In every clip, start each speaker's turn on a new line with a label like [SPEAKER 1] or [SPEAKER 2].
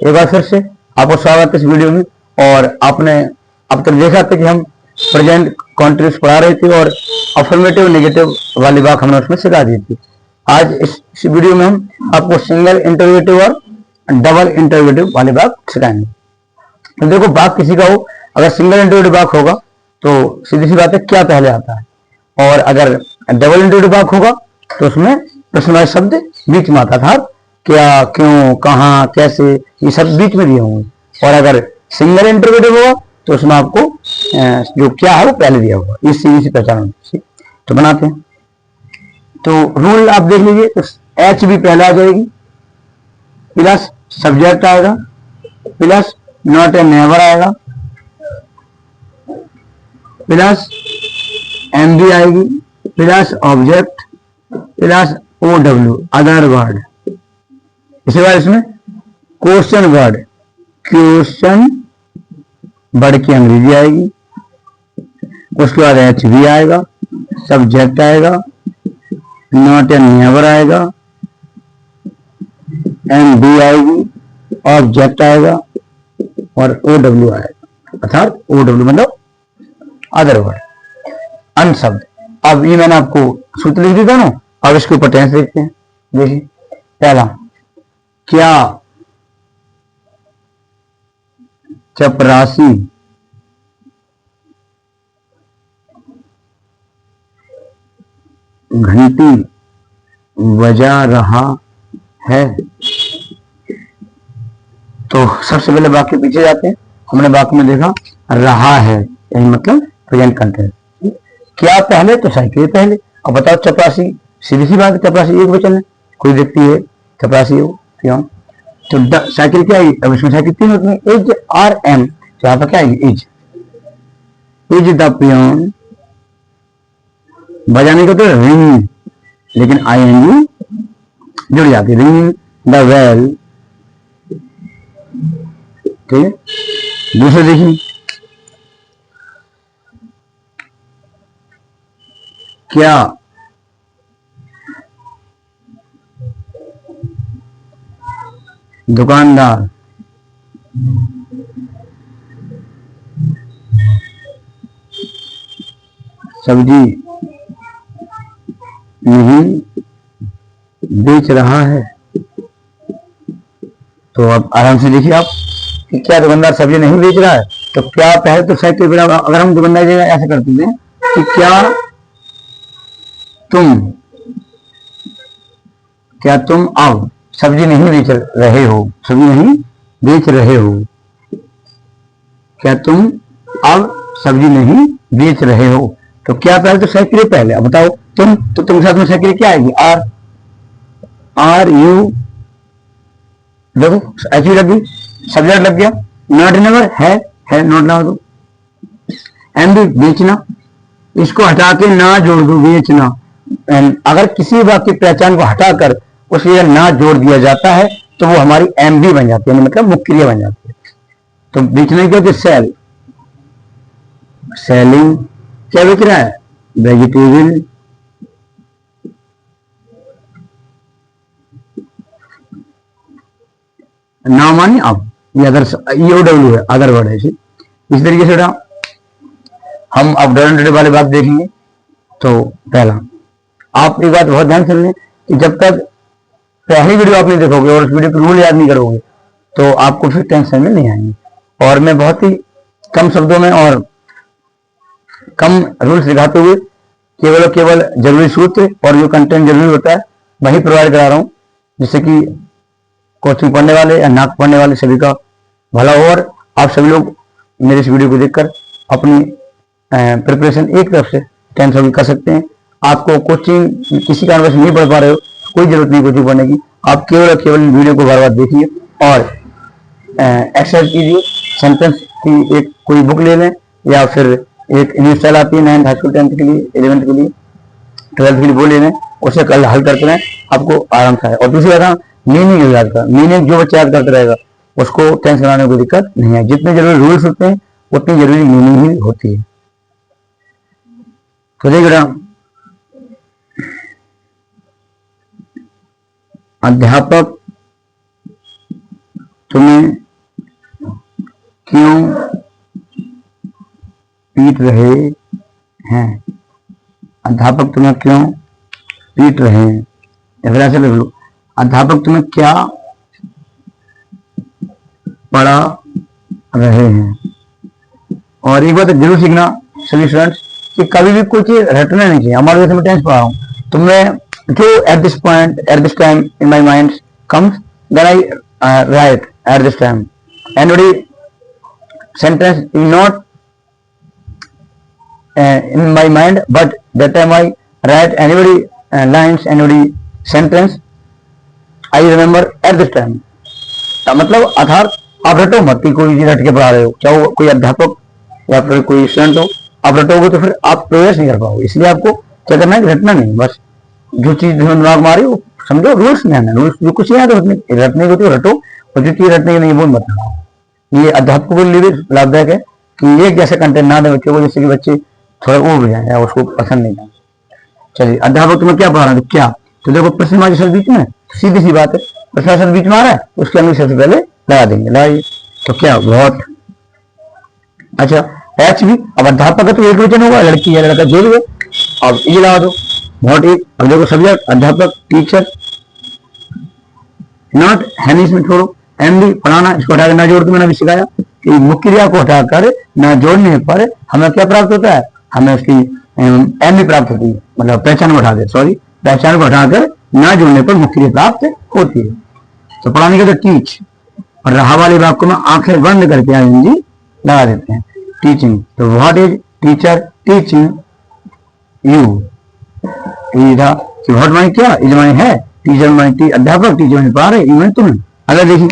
[SPEAKER 1] एक बार फिर से आपको स्वागत है इस वीडियो में। और आपने अब तक देखा था कि हम प्रेजेंट कॉन्टिन्यूस पढ़ा रहे थे और अफर्मेटिव नेगेटिव वाली बात हमने उसमें सिखा दी थी। आज इस वीडियो में हम आपको सिंगल इंटरोगेटिव और डबल इंटरोगेटिव वाली बात सिखाएंगे। तो देखो, बात किसी का हो, अगर सिंगल इंटरोगेटिव वाक्य होगा तो सीधी सी बात है क्या पहले आता है, और अगर डबल इंटरोगेटिव वाक्य होगा तो उसमें प्रश्नवाची शब्द बीच में आता था। क्या, क्यों, कहां, कैसे, ये सब बीच में दिए होंगे। और अगर सिंगल इंटरोगेटिव होगा तो उसमें आपको जो क्या है वो पहले दिया होगा। इस सीधी सी पहचान होगी। तो बनाते हैं। तो रूल आप देख लीजिए, तो एच भी पहले आ जाएगी, प्लस सब्जेक्ट आएगा, प्लस नॉट ए नेवर आएगा, प्लस एम बी आएगी, plus object, plus O W other word. इसके बाद इसमें क्वेश्चन वर्ड, क्वेश्चन वर्ड की अंग्रेजी आएगी, उसके बाद एच बी आएगा, सब्जेक्ट आएगा, नॉट ए नेवर आएगा, एम बी आएगी, ऑब्जेक्ट आएगा और ओ डब्ल्यू आएगा। अर्थात ओ डब्ल्यू मतलब अदर वर्ड, अन्य शब्द। अब ये मैंने आपको सूत्र लिख दिया ना, अब इसके ऊपर टेंस देखते हैं। देखिए, पहला क्या, चपरासी, घंटी बजा रहा है। तो सबसे पहले वाक्य पीछे जाते हैं। हमने वाक्य में देखा रहा है, यही मतलब प्रेजेंट कंटिन्यूस। क्या पहले तो साइकिल पहले। अब बताओ, चपरासी, सीधी सी बात है, चपरासी एक वचन है, कोई व्यक्ति है चपरासी हो, क्यों? तो साइकिल क्या है? अब इसमें साइकिल तीन होती है, इज आर एम। तो यहाँ पर क्या है? Is the peon. बजाने को तो रिंग, लेकिन आई एन यू जुड़ जाती है, रिंग द वेल। ठीक है। दूसरे देखिए, क्या दुकानदार सब्जी नहीं बेच रहा है। तो अब आराम से देखिए आप कि क्या दुकानदार सब्जी नहीं बेच रहा है। तो क्या पहले तो साइकिल, अगर हम दुकानदार जगह ऐसे करते हैं कि क्या तुम अब सब्जी नहीं बेच रहे हो, सब्जी नहीं बेच रहे हो। क्या तुम अब सब्जी नहीं बेच रहे हो। तो क्या पहले तो साइकिल पहले। अब बताओ तुम, तो तुम साथ में साइकिल क्या आएगी? Are you. देखो ऐसी लग गई, सब्जेक्ट लग गया, नॉट नेवर है नॉट ना दो, एम भी बेचना, इसको हटा के ना जोड़ दो, बेचना। अगर किसी वाक्य की पहचान को हटाकर उसे ना जोड़ दिया जाता है तो वो हमारी एम भी बन जाती है, मतलब मुख्य क्रिया बन जाती है। तो बेचने के लिए सेल, सेलिंग। क्या बेच रहा है? वेजिटेबल। ना माने अब, ये अदर, ई डब्ल्यू है, अदर वर्ड है। इस तरीके से हम अब डबल वाली बात देखेंगे। तो पहला, आप एक बात बहुत ध्यान से लें कि जब तक पहली वीडियो आप नहीं देखोगे और उस वीडियो के रूल याद नहीं करोगे तो आपको फिर टेंशन में नहीं आएंगे। और मैं बहुत ही कम शब्दों में और कम रूल्स दिखाते हुए केवल जरूरी सूत्र और जो कंटेंट जरूरी होता है वही प्रोवाइड करा रहा हूँ, जिससे कि कोचिंग पढ़ने वाले या ना पढ़ने वाले सभी का भला हो। और आप सभी लोग मेरे इस वीडियो को देखकर अपनी प्रिपरेशन एक तरफ से टेंशन कर सकते हैं। आपको कोचिंग किसी कारणवश नहीं पढ़ पा रहे हो, कोई जरूरत नहीं कोचिंग पढ़ने की। आप केवल वीडियो को बार बार देखिए और एक्सरसाइज कीजिए। सेंटेंस की एक कोई बुक ले लें या फिर एक इंग्लिश स्टाइल आती है 9th हाई स्कूल, 10th के लिए, 11th के लिए, 12th के लिए, वो ले लें, उसे कल हल करते रहें, आपको आराम से आए। और दूसरी बात, मीनिंग याद कर, मीनिंग जो बच्चा याद करते रहेगा उसको टेंस बनाने में कोई दिक्कत नहीं है। जितने जरूरी रूल्स होते हैं उतनी जरूरी मीनिंग ही होती है। तो देखिए, अध्यापक तुम्हें क्यों पीट रहे हैं? अध्यापक तुम्हें क्यों पीट रहे हैं? या फिर ऐसे लिख लो, अध्यापक तुम्हें क्या पढ़ा रहे हैं? और एक बात जरूर सीखना सभी स्टूडेंट्स कि कभी भी कोई चीज रटना नहीं चाहिए। हमारे जैसे मैं टेंस पढ़ा हूँ तो मैं जो at this point at this time in my mind comes then I write at this time. Anybody sentence is not in my mind, but that time I write anybody lines, anybody sentence I remember at this time। मतलब आधार आप रटो मत कि कोई चीज रट के पढ़ा रहे हो, चाहे वो कोई अध्यापक या फिर कोई स्टूडेंट हो, आप रटोगे तो फिर आप प्रोग्रेस नहीं कर पाओगे। इसलिए आपको क्या करना है, रटना नहीं, बस जो चीज दिमाग में आ रही हो समझो, रूल्स में आना, रूल्स जो कुछ याद रटने को तो रटो, और जो चीज रटने की नहीं वो मत रटो। ये अध्यापकों के लिए भी लाभदायक है कि एक जैसे कंटेंट ना दे बच्चों को, जैसे कि बच्चे थोड़ा वो भी जाए या उसको पसंद नहीं जाए। चलिए, अध्यापक तुम्हें क्या पढ़ा रहे हैं? क्या तो देखो, प्रश्न शब्द बीच में, सीधी सी बात है, प्रश्न शब्द बीच में आ रहा है, उसके अंदर सबसे पहले लगा देंगे। लगाइए तो क्या, व्हाट। अच्छा, एच भी, अब अध्यापक है तो एक वचन होगा, लड़की या लड़का जो भी है, अब ये लगा दो, व्हाट एक। अब देखो सब्जेक्ट अध्यापक, टीचर, नॉट है इसमें छोड़ो, एम भी पढ़ाना, इसको हटाकर ना जोड़ के मैंने भी सिखाया कि मुख्य क्रिया को हटाकर ना जोड़ने पर हमें क्या प्राप्त होता है, हमें उसकी एम भी प्राप्त होती है, मतलब पहचान को हटा दे, सॉरी पहचान को हटाकर ना जोड़ने पर मुख्य क्रिया प्राप्त होती है। तो पढ़ाने के तो टीच, और रहा वाले वाक्य में आंखें बंद करके आईएनजी लगा देते हैं, टीचिंग। तो what is teacher teaching you, था कि व्हाट माने क्या, इज माने है, टीचर माने अध्यापक, टीचर माने पढ़ा रहे, इज माने तुम्हें। अगर देखिए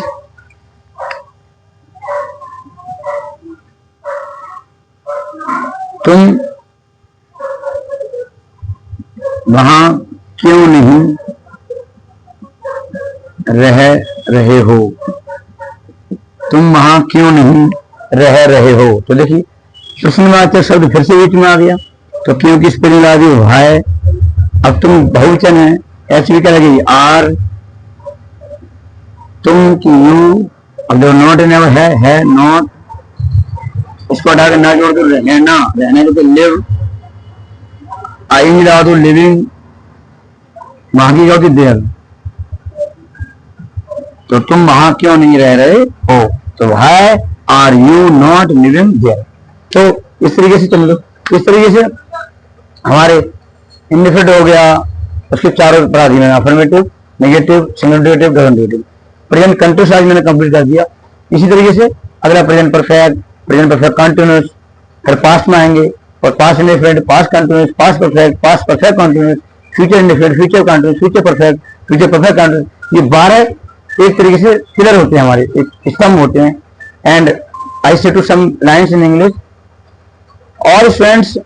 [SPEAKER 1] तुम वहां क्यों नहीं रह रहे हो, तुम वहां क्यों नहीं रह रहे हो। तो देखिए प्रश्नवाचक शब्द फिर से बीच में आ गया, तो क्यों की स्पेलिंग लगा दी है। अब तुम बहुवचन है, ऐसी भी क्या लगेगी, आर, तुम की यू। अब जो नॉट नेवर है नॉट, इसको हटा के ना जोड़ दो, रहना, रहने को तो लिव, आई मिला दो लिविंग, वहां की होती देर। तो तुम वहां क्यों नहीं रह रहे हो, तो why are you not living there. तो इस तरीके से चलो, इस तरीके से हमारे इंडिफिनिट हो गया, उसके चारों पढ़ा दिए मैंने, affirmative, negative, singulative, double. Present continuous आज मैंने कंप्लीट कर दिया। इसी तरीके से अगला present perfect, present perfect continuous, फिर पास्ट में आएंगे, और past indefinite, past continuous, past perfect continuous, future indefinite, future continuous, future perfect continuous. ये 12 एक तरीके से पिलर होते हैं हमारे, एक स्तंभ होते हैं। And I say to some lines in English, all students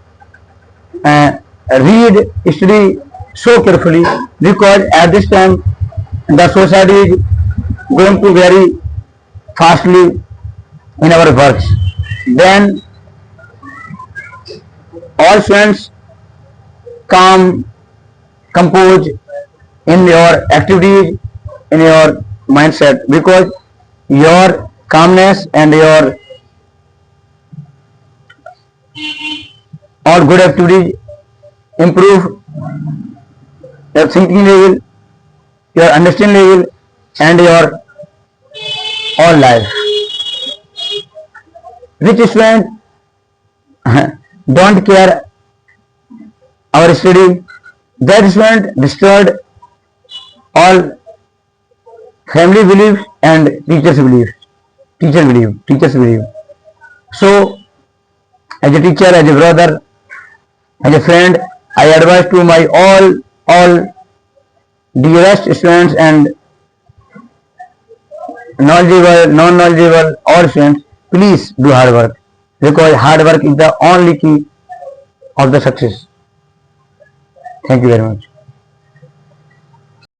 [SPEAKER 1] read, study so carefully because at this time the society is going to very fastly in our works. Then all students calm, compose in your activities, in your mindset, because your calmness and your all good activities improve your thinking level, your understanding level, and your all life. Which student don't care our study, that student destroyed all family beliefs and teachers belief. So as a teacher, as a brother, as a friend, I advise to my all dearest students and knowledgeable, non-knowledgeable, all students, please do hard work, because hard work is the only key of the success. Thank you very much.